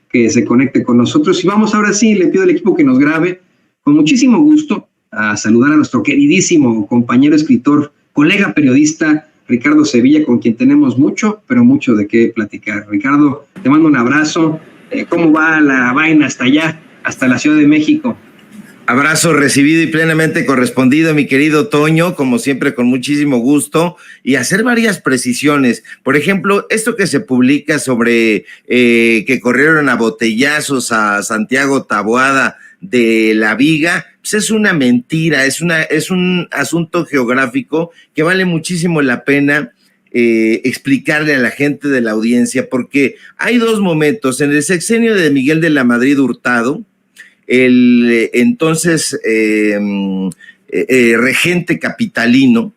que se conecte con nosotros. Y vamos ahora sí, le pido al equipo que nos grabe con muchísimo gusto a saludar a nuestro queridísimo compañero escritor, colega periodista, Ricardo Sevilla, con quien tenemos mucho, pero mucho de qué platicar. Ricardo, te mando un abrazo. ¿Cómo va la vaina hasta allá, hasta la Ciudad de México? Abrazo recibido y plenamente correspondido, mi querido Toño, como siempre con muchísimo gusto, y hacer varias precisiones. Por ejemplo, esto que se publica sobre que corrieron a botellazos a Santiago Taboada de la Viga, pues es una mentira, es un asunto geográfico que vale muchísimo la pena explicarle a la gente de la audiencia, porque hay dos momentos. En el sexenio de Miguel de la Madrid Hurtado, el entonces regente capitalino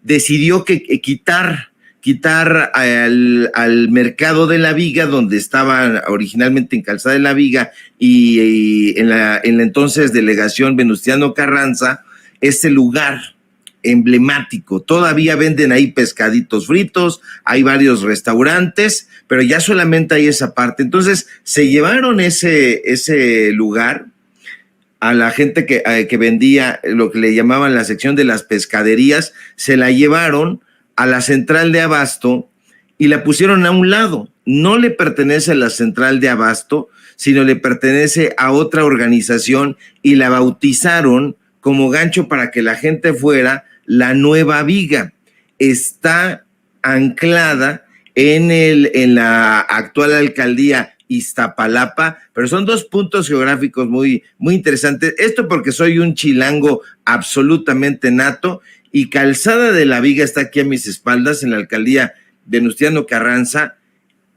decidió que quitar al mercado de la Viga, donde estaba originalmente en Calzada de la Viga, y en la entonces delegación Venustiano Carranza, ese lugar emblemático. Todavía venden ahí pescaditos fritos, hay varios restaurantes, pero ya solamente hay esa parte. Entonces se llevaron ese lugar a la gente que vendía lo que le llamaban la sección de las pescaderías, se la llevaron a la central de abasto y la pusieron a un lado. No le pertenece a la central de abasto, sino le pertenece a otra organización, y la bautizaron como gancho para que la gente fuera la Nueva Viga. Está anclada en la actual alcaldía Iztapalapa, pero son dos puntos geográficos muy, muy interesantes. Esto porque soy un chilango absolutamente nato, y Calzada de la Viga está aquí a mis espaldas en la alcaldía Venustiano Carranza,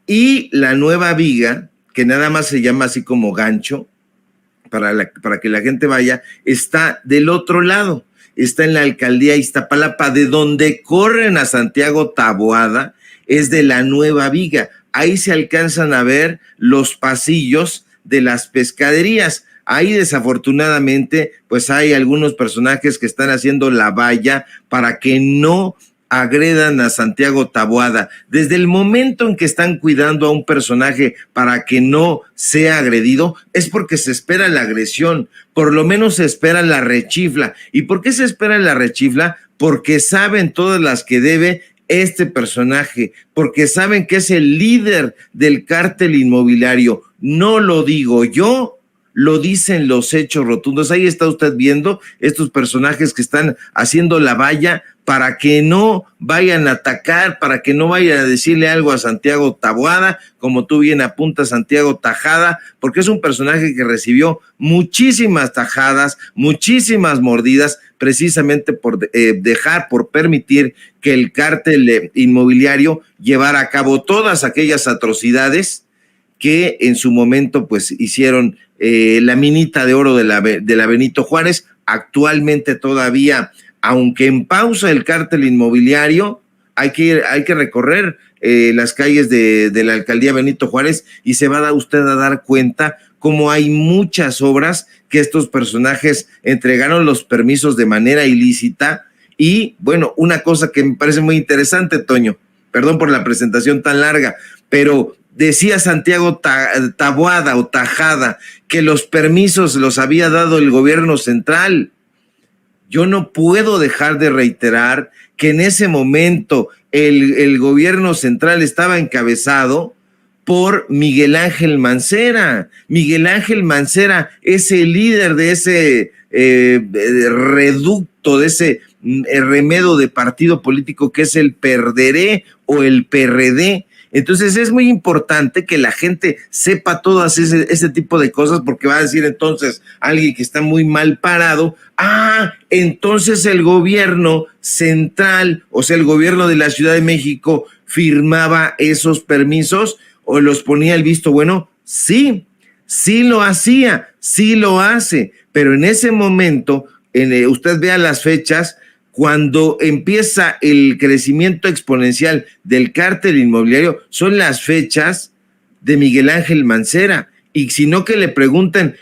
y la Nueva Viga, que nada más se llama así como gancho, para que la gente vaya, está del otro lado, está en la alcaldía Iztapalapa, de donde corren a Santiago Taboada, es de la Nueva Viga. Ahí se alcanzan a ver los pasillos de las pescaderías. Ahí desafortunadamente pues hay algunos personajes que están haciendo la valla para que no agredan a Santiago Taboada. Desde el momento en que están cuidando a un personaje para que no sea agredido, es porque se espera la agresión, por lo menos se espera la rechifla. ¿Y por qué se espera la rechifla? Porque saben todas las que debe este personaje, porque saben que es el líder del cártel inmobiliario. No lo digo yo, lo dicen los hechos rotundos. Ahí está usted viendo estos personajes que están haciendo la valla para que no vayan a atacar, para que no vayan a decirle algo a Santiago Taboada, como tú bien apuntas, Santiago Tajada, porque es un personaje que recibió muchísimas tajadas, muchísimas mordidas, precisamente por permitir que el cártel inmobiliario llevara a cabo todas aquellas atrocidades que en su momento pues hicieron la minita de oro de la Benito Juárez. Actualmente todavía, aunque en pausa el cártel inmobiliario, hay que recorrer las calles de la alcaldía Benito Juárez y se va usted a dar cuenta cómo hay muchas obras que estos personajes entregaron los permisos de manera ilícita. Y bueno, una cosa que me parece muy interesante, Toño, perdón por la presentación tan larga, pero decía Santiago Taboada o Tajada que los permisos los había dado el gobierno central. Yo no puedo dejar de reiterar que en ese momento el gobierno central estaba encabezado por Miguel Ángel Mancera. Miguel Ángel Mancera es el líder de ese reducto, de ese remedo de partido político que es el PERDERÉ o el PRD. Entonces es muy importante que la gente sepa todas ese tipo de cosas, porque va a decir entonces alguien que está muy mal parado, entonces el gobierno central, o sea, el gobierno de la Ciudad de México firmaba esos permisos o los ponía el visto bueno. Sí lo hacía, sí lo hace, pero en ese momento, usted vea las fechas, cuando empieza el crecimiento exponencial del cártel inmobiliario, son las fechas de Miguel Ángel Mancera. Y si no, que le pregunten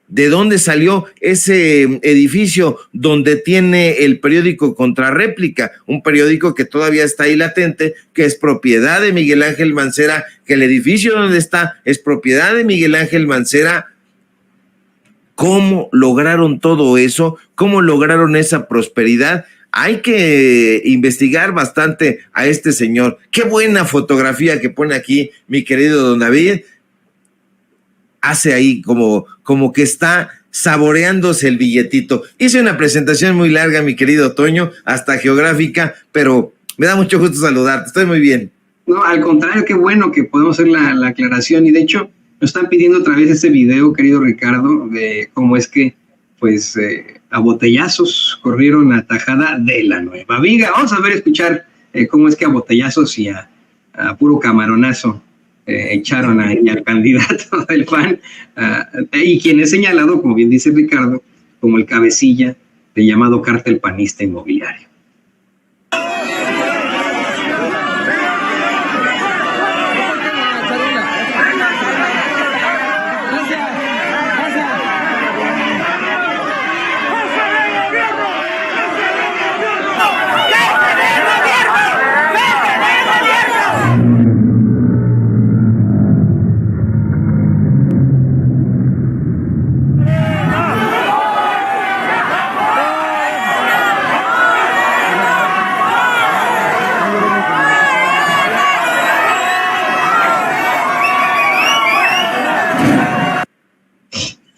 ¿De dónde salió ese edificio donde tiene el periódico Contrarréplica? Un periódico que todavía está ahí latente, que es propiedad de Miguel Ángel Mancera, que el edificio donde está es propiedad de Miguel Ángel Mancera. ¿Cómo lograron todo eso? ¿Cómo lograron esa prosperidad? Hay que investigar bastante a este señor. Qué buena fotografía que pone aquí mi querido don David. Hace ahí como que está saboreándose el billetito. Hice una presentación muy larga, mi querido Toño, hasta geográfica, pero me da mucho gusto saludarte. Estoy muy bien. No, al contrario, qué bueno que podemos hacer la aclaración. Y de hecho, nos están pidiendo otra vez ese video, querido Ricardo, de cómo es que, pues, a botellazos corrieron a tajada de la nueva viga. Vamos a ver, escuchar cómo es que a botellazos y a puro camaronazo echaron ahí al candidato del PAN, y quien es señalado, como bien dice Ricardo, como el cabecilla del llamado cártel panista inmobiliario.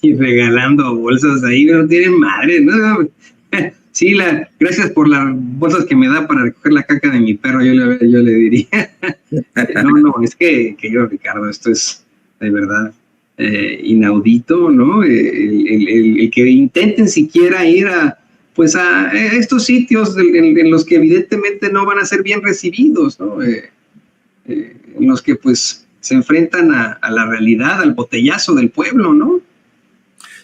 Y regalando bolsas ahí, no tienen madre, ¿no? Sí, gracias por las bolsas que me da para recoger la caca de mi perro, yo le diría. No, es que yo, Ricardo, esto es de verdad inaudito, ¿no? El que intenten siquiera ir a estos sitios en los que evidentemente no van a ser bien recibidos, ¿no? En los que pues se enfrentan a la realidad, al botellazo del pueblo, ¿no?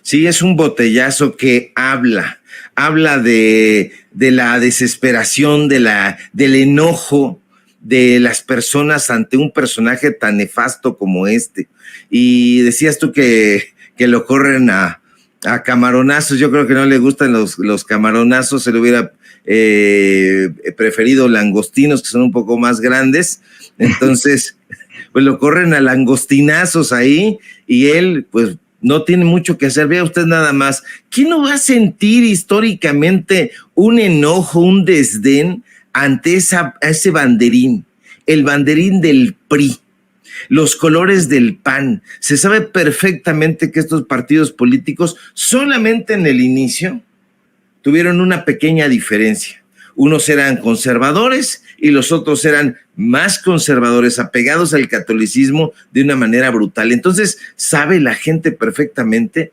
Sí, es un botellazo que habla de la desesperación, del enojo de las personas ante un personaje tan nefasto como este. Y decías tú que lo corren a camaronazos. Yo creo que no le gustan los camaronazos, se le hubiera preferido langostinos, que son un poco más grandes. Entonces, pues lo corren a langostinazos ahí, y él, pues, no tiene mucho que hacer. Vea usted nada más. ¿Quién no va a sentir históricamente un enojo, un desdén ante ese banderín? El banderín del PRI, los colores del PAN. Se sabe perfectamente que estos partidos políticos solamente en el inicio tuvieron una pequeña diferencia. Unos eran conservadores y los otros eran más conservadores, apegados al catolicismo de una manera brutal. Entonces, sabe la gente perfectamente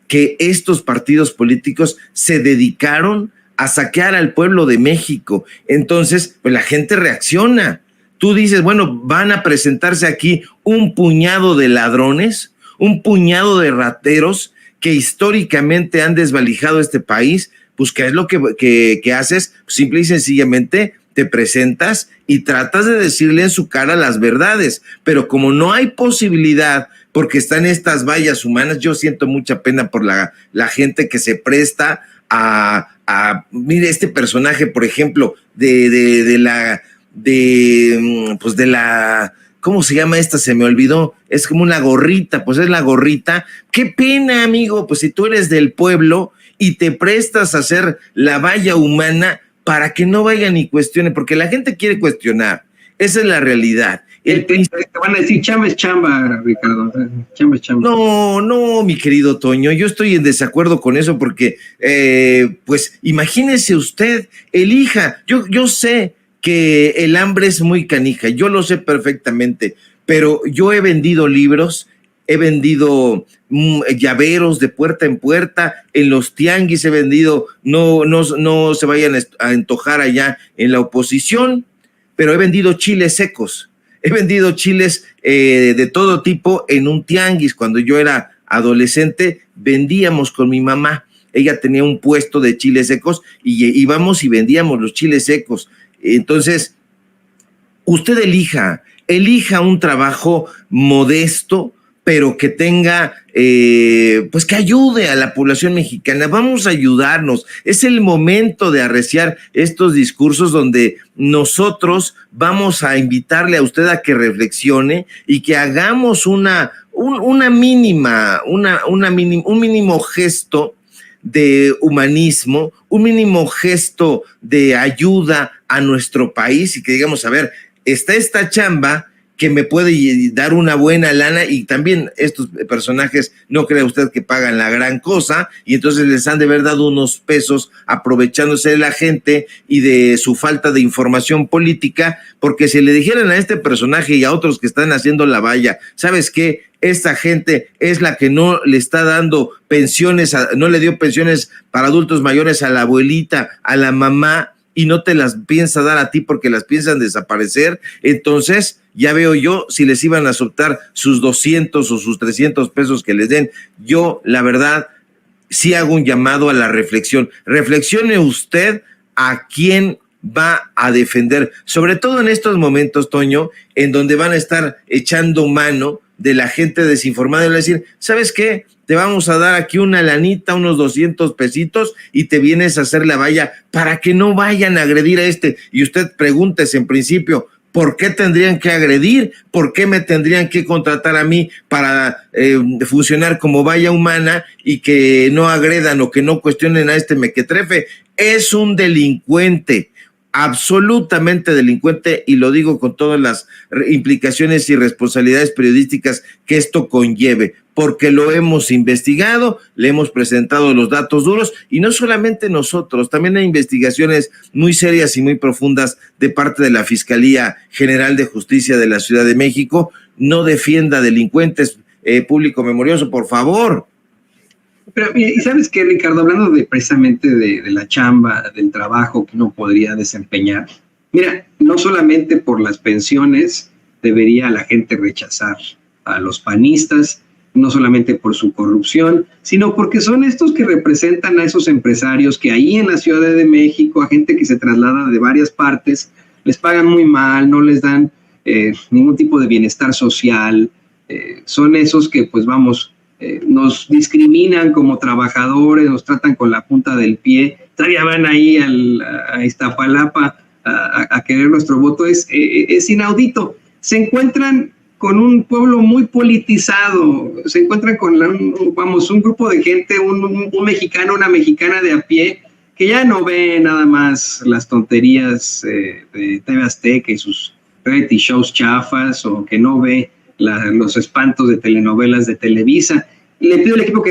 que estos partidos políticos se dedicaron a saquear al pueblo de México. Entonces, pues la gente reacciona. Tú dices, bueno, van a presentarse aquí un puñado de ladrones, un puñado de rateros que históricamente han desvalijado este país. Pues, ¿qué es lo que haces? Pues, simple y sencillamente te presentas y tratas de decirle en su cara las verdades, pero como no hay posibilidad, porque están estas vallas humanas, yo siento mucha pena por la gente que se presta mire, este personaje, por ejemplo, ¿cómo se llama esta? Se me olvidó. Es como una gorrita, pues es la gorrita. Qué pena, amigo, pues si tú eres del pueblo y te prestas a hacer la valla humana para que no vayan y cuestionen, porque la gente quiere cuestionar. Esa es la realidad. Te van a decir, chamba es chamba, Ricardo. Chamba es chamba. No, mi querido Toño, yo estoy en desacuerdo con eso porque, pues, imagínese usted, elija. Yo sé que el hambre es muy canija, yo lo sé perfectamente, pero yo he vendido libros, he vendido llaveros de puerta en puerta, en los tianguis he vendido, no se vayan a antojar allá en la oposición, pero he vendido chiles secos, he vendido chiles de todo tipo en un tianguis. Cuando yo era adolescente vendíamos con mi mamá, ella tenía un puesto de chiles secos y íbamos y vendíamos los chiles secos. Entonces, usted elija un trabajo modesto pero que tenga, pues que ayude a la población mexicana. Vamos a ayudarnos. Es el momento de arreciar estos discursos donde nosotros vamos a invitarle a usted a que reflexione y que hagamos un mínimo gesto de humanismo, un mínimo gesto de ayuda a nuestro país y que digamos, a ver, está esta chamba que me puede dar una buena lana y también estos personajes no crea usted que pagan la gran cosa y entonces les han de haber dado unos pesos aprovechándose de la gente y de su falta de información política, porque si le dijeran a este personaje y a otros que están haciendo la valla, ¿sabes qué? Esta gente es la que no le está dando pensiones, no le dio pensiones para adultos mayores a la abuelita, a la mamá, y no te las piensa dar a ti porque las piensan desaparecer, entonces ya veo yo si les iban a soltar sus 200 o sus 300 pesos que les den. Yo, la verdad, sí hago un llamado a la reflexión. Reflexione usted a quién va a defender, sobre todo en estos momentos, Toño, en donde van a estar echando mano de la gente desinformada y le decir, ¿sabes qué? Te vamos a dar aquí una lanita, unos 200 pesitos y te vienes a hacer la valla para que no vayan a agredir a este. Y usted pregúntese en principio, ¿por qué tendrían que agredir? ¿Por qué me tendrían que contratar a mí para funcionar como valla humana y que no agredan o que no cuestionen a este mequetrefe? Es un delincuente, absolutamente delincuente, y lo digo con todas las implicaciones y responsabilidades periodísticas que esto conlleve, porque lo hemos investigado, le hemos presentado los datos duros, y no solamente nosotros, también hay investigaciones muy serias y muy profundas de parte de la Fiscalía General de Justicia de la Ciudad de México. No defienda delincuentes, público memorioso, por favor. Pero, ¿y sabes qué, Ricardo? Hablando precisamente de la chamba, del trabajo que uno podría desempeñar, mira, no solamente por las pensiones debería la gente rechazar a los panistas, no solamente por su corrupción, sino porque son estos que representan a esos empresarios que ahí en la Ciudad de México, a gente que se traslada de varias partes, les pagan muy mal, no les dan ningún tipo de bienestar social, son esos que, pues vamos, nos discriminan como trabajadores, nos tratan con la punta del pie, todavía van ahí a Iztapalapa a querer nuestro voto. Es inaudito. Se encuentran con un pueblo muy politizado, se encuentran con un grupo de gente, un mexicano, una mexicana de a pie, que ya no ve nada más las tonterías de TV Azteca y sus reality shows chafas, o que no ve los espantos de telenovelas de Televisa. Le pido al equipo que